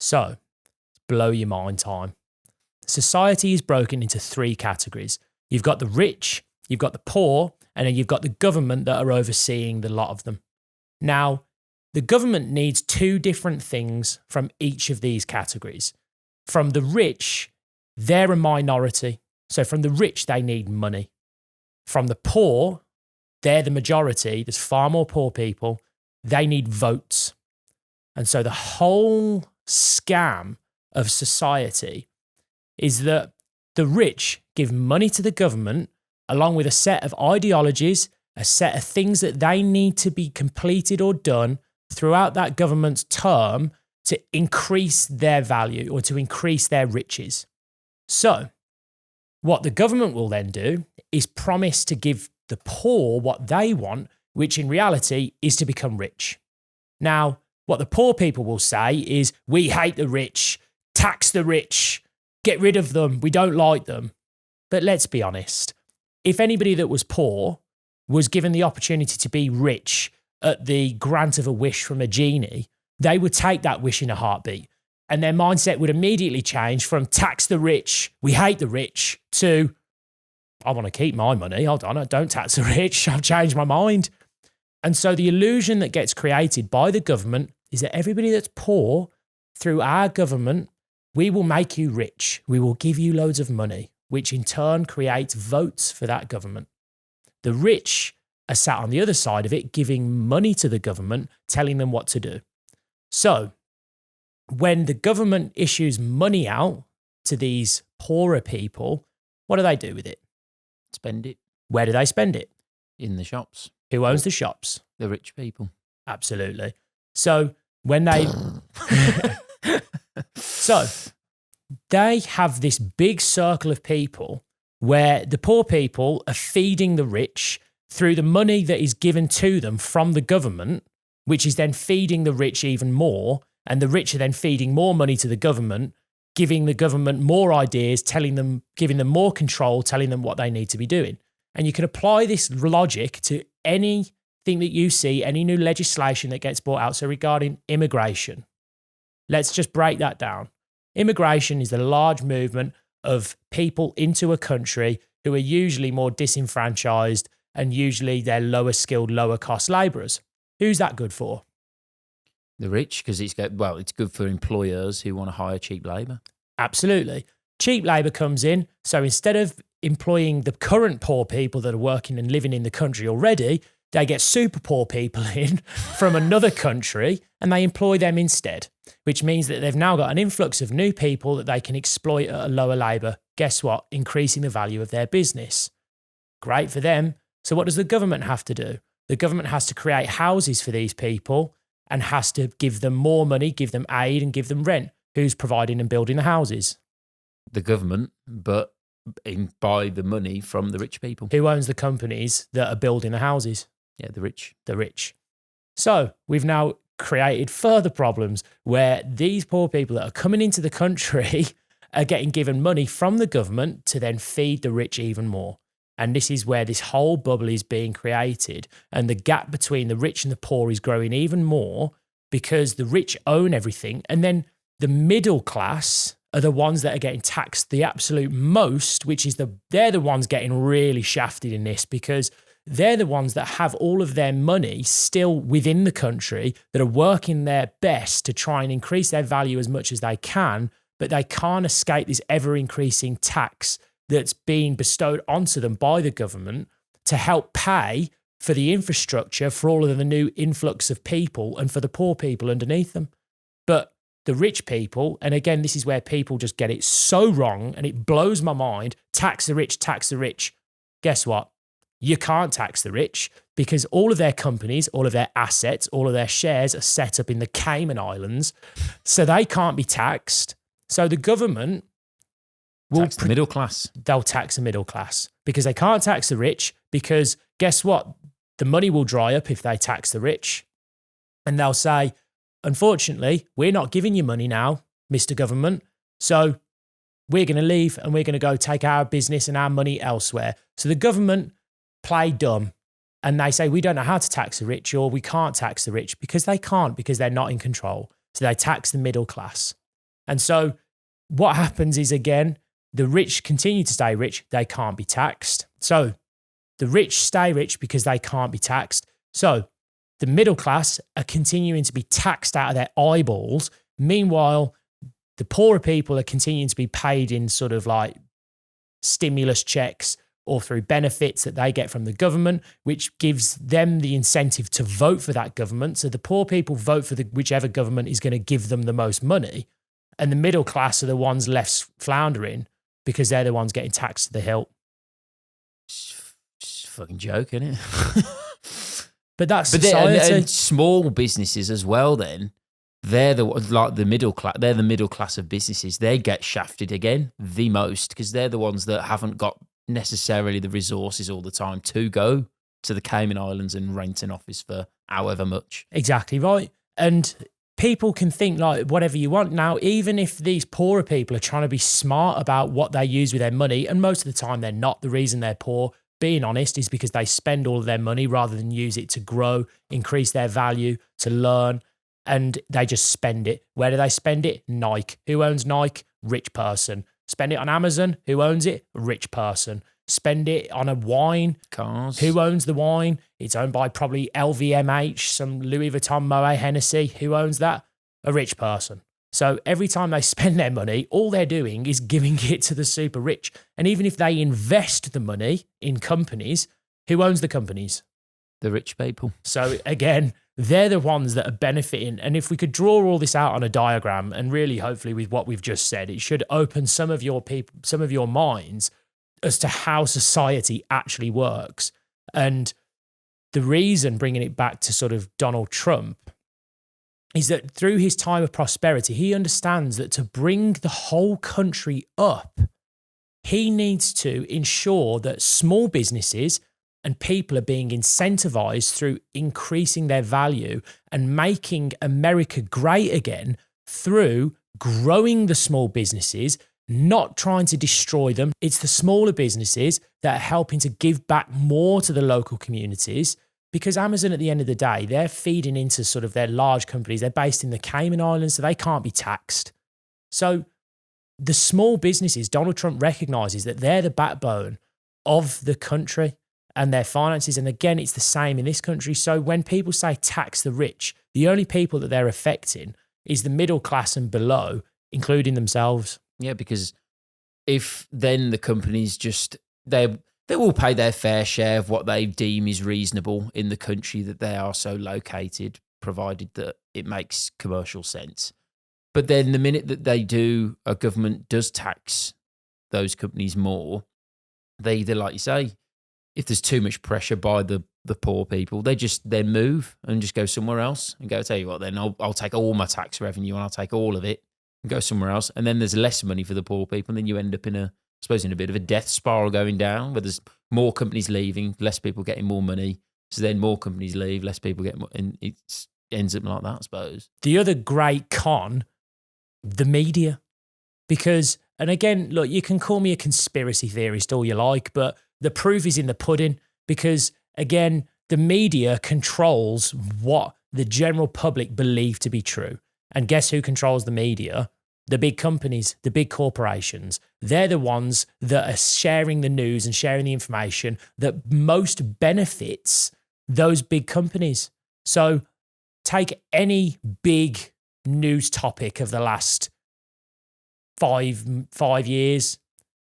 So, blow your mind time. Society is broken into three categories. You've got the rich, you've got the poor, and then you've got the government that are overseeing the lot of them. Now, the government needs two different things from each of these categories. From the rich, they're a minority. So from the rich, they need money. From the poor, they're the majority. There's far more poor people. They need votes. And so the whole scam of society is that the rich give money to the government along with a set of ideologies, a set of things that they need to be completed or done throughout that government's term to increase their value or to increase their riches. So what the government will then do is promise to give the poor what they want, which in reality is to become rich. Now, what the poor people will say is, we hate the rich, tax the rich, get rid of them, we don't like them. But let's be honest, if anybody that was poor was given the opportunity to be rich at the grant of a wish from a genie, they would take that wish in a heartbeat. And their mindset would immediately change from tax the rich, we hate the rich, to I want to keep my money, hold on, don't tax the rich, I've changed my mind. And so the illusion that gets created by the government is that everybody that's poor, through our government, we will make you rich, we will give you loads of money, which in turn creates votes for that government. The rich are sat on the other side of it, giving money to the government, telling them what to do. So when the government issues money out to these poorer people, what do they do with it? Spend it. Where do they spend it? In the shops. Who owns the shops? The rich people. Absolutely. So when they... So they have this big circle of people where the poor people are feeding the rich through the money that is given to them from the government, which is then feeding the rich even more. And the rich are then feeding more money to the government, giving the government more ideas, giving them more control, telling them what they need to be doing. And you can apply this logic to anything that you see, any new legislation that gets brought out. So regarding immigration, let's just break that down. Immigration is the large movement of people into a country who are usually more disenfranchised and usually they're lower skilled, lower cost labourers. Who's that good for? The rich, because it's good for employers who want to hire cheap labour. Absolutely. Cheap labour comes in. So instead of employing the current poor people that are working and living in the country already, they get super poor people in from another country and they employ them instead, which means that they've now got an influx of new people that they can exploit at a lower labour. Guess what? Increasing the value of their business. Great for them. So what does the government have to do? The government has to create houses for these people and has to give them more money, give them aid and give them rent. Who's providing and building the houses? The government, but buy the money from the rich people. Who owns the companies that are building the houses? Yeah, the rich. The rich. So we've now created further problems where these poor people that are coming into the country are getting given money from the government to then feed the rich even more. And this is where this whole bubble is being created. And the gap between the rich and the poor is growing even more because the rich own everything. And then the middle class are the ones that are getting taxed the absolute most, which is they're the ones getting really shafted in this because they're the ones that have all of their money still within the country that are working their best to try and increase their value as much as they can, but they can't escape this ever-increasing tax that's being bestowed onto them by the government to help pay for the infrastructure for all of the new influx of people and for the poor people underneath them. But the rich people, and again, this is where people just get it so wrong and it blows my mind, tax the rich, tax the rich. Guess what? You can't tax the rich because all of their companies, all of their assets, all of their shares are set up in the Cayman Islands, so they can't be taxed. So the government will tax the middle class. They'll tax the middle class because they can't tax the rich because guess what? The money will dry up if they tax the rich. And they'll say, unfortunately, we're not giving you money now, Mr. Government. So we're going to leave and we're going to go take our business and our money elsewhere. So the government play dumb and they say, we don't know how to tax the rich or we can't tax the rich because they can't because they're not in control. So they tax the middle class. And so what happens is, again, the rich continue to stay rich. They can't be taxed. So the rich stay rich because they can't be taxed. So the middle class are continuing to be taxed out of their eyeballs. Meanwhile, the poorer people are continuing to be paid in sort of like stimulus checks or through benefits that they get from the government, which gives them the incentive to vote for that government. So the poor people vote for whichever government is going to give them the most money. And the middle class are the ones left floundering because they're the ones getting taxed to the hilt. It's a fucking joke, isn't it? But that's society. And small businesses as well. Then they're the middle class. They're the middle class of businesses. They get shafted again the most because they're the ones that haven't got necessarily the resources all the time to go to the Cayman Islands and rent an office for however much. Exactly right. And people can think like whatever you want now, even if these poorer people are trying to be smart about what they use with their money, and most of the time they're not. The reason they're poor, being honest, is because they spend all of their money rather than use it to grow, increase their value, to learn, and they just spend it. Where do they spend it? Nike. Who owns Nike? Rich person. Spend it on Amazon. Who owns it? Rich person. Spend it on a wine. Cars. Who owns the wine? It's owned by probably LVMH, some Louis Vuitton, Moet Hennessy. Who owns that? A rich person. So every time they spend their money, all they're doing is giving it to the super rich. And even if they invest the money in companies, who owns the companies? The rich people. So again, they're the ones that are benefiting. And if we could draw all this out on a diagram, and really hopefully with what we've just said, it should open some of your minds as to how society actually works. And the reason, bringing it back to sort of Donald Trump, is that through his time of prosperity, he understands that to bring the whole country up, he needs to ensure that small businesses and people are being incentivized through increasing their value and making America great again through growing the small businesses, not trying to destroy them. It's the smaller businesses that are helping to give back more to the local communities, because Amazon, at the end of the day, they're feeding into sort of their large companies. They're based in the Cayman Islands, so they can't be taxed. So the small businesses, Donald Trump recognizes that they're the backbone of the country and their finances. And again, it's the same in this country. So when people say tax the rich, the only people that they're affecting is the middle class and below, including themselves. Yeah, because if then the companies just, they will pay their fair share of what they deem is reasonable in the country that they are so located, provided that it makes commercial sense. But then the minute that a government does tax those companies more, they either, like you say, if there's too much pressure by the poor people, they just then move and just go somewhere else and go, tell you what, then I'll take all my tax revenue and I'll take all of it and go somewhere else. And then there's less money for the poor people. And then you end up in a bit of a death spiral going down, where there's more companies leaving, less people getting more money. So then more companies leave, less people get more, and it ends up like that, I suppose. The other great con, the media. Because, and again, look, you can call me a conspiracy theorist all you like, but the proof is in the pudding, because, again, the media controls what the general public believe to be true. And guess who controls the media? The big companies, the big corporations. They're the ones that are sharing the news and sharing the information that most benefits those big companies. So take any big news topic of the last five years.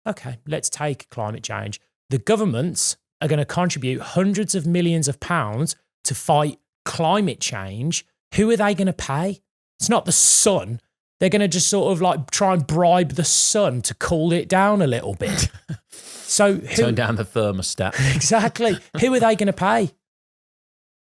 Okay, let's take climate change. The governments are going to contribute hundreds of millions of pounds to fight climate change. Who are they going to pay? It's not the sun. They're going to just sort of like try and bribe the sun to cool it down a little bit. So turn down the thermostat. Exactly. Who are they going to pay?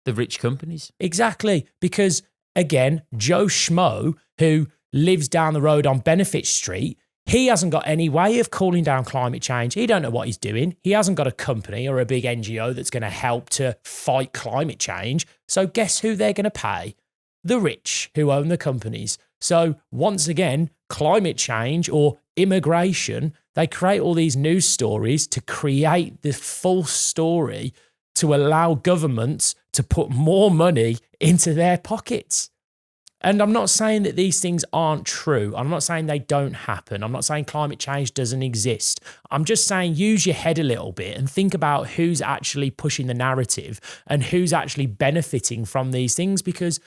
The rich companies. Exactly. Because again, Joe Schmo, who lives down the road on Benefit Street, he hasn't got any way of cooling down climate change. He don't know what he's doing. He hasn't got a company or a big NGO that's going to help to fight climate change. So guess who they're going to pay? The rich who own the companies. So once again, climate change or immigration, they create all these news stories to create the false story to allow governments to put more money into their pockets. And I'm not saying that these things aren't true. I'm not saying they don't happen. I'm not saying climate change doesn't exist. I'm just saying use your head a little bit and think about who's actually pushing the narrative and who's actually benefiting from these things because,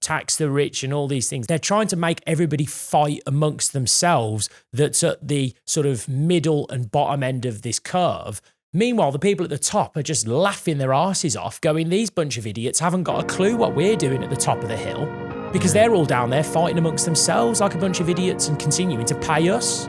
tax the rich and all these things. They're trying to make everybody fight amongst themselves that's at the sort of middle and bottom end of this curve. Meanwhile, the people at the top are just laughing their asses off, going, these bunch of idiots haven't got a clue what we're doing at the top of the hill. Because they're all down there fighting amongst themselves like a bunch of idiots and continuing to pay us.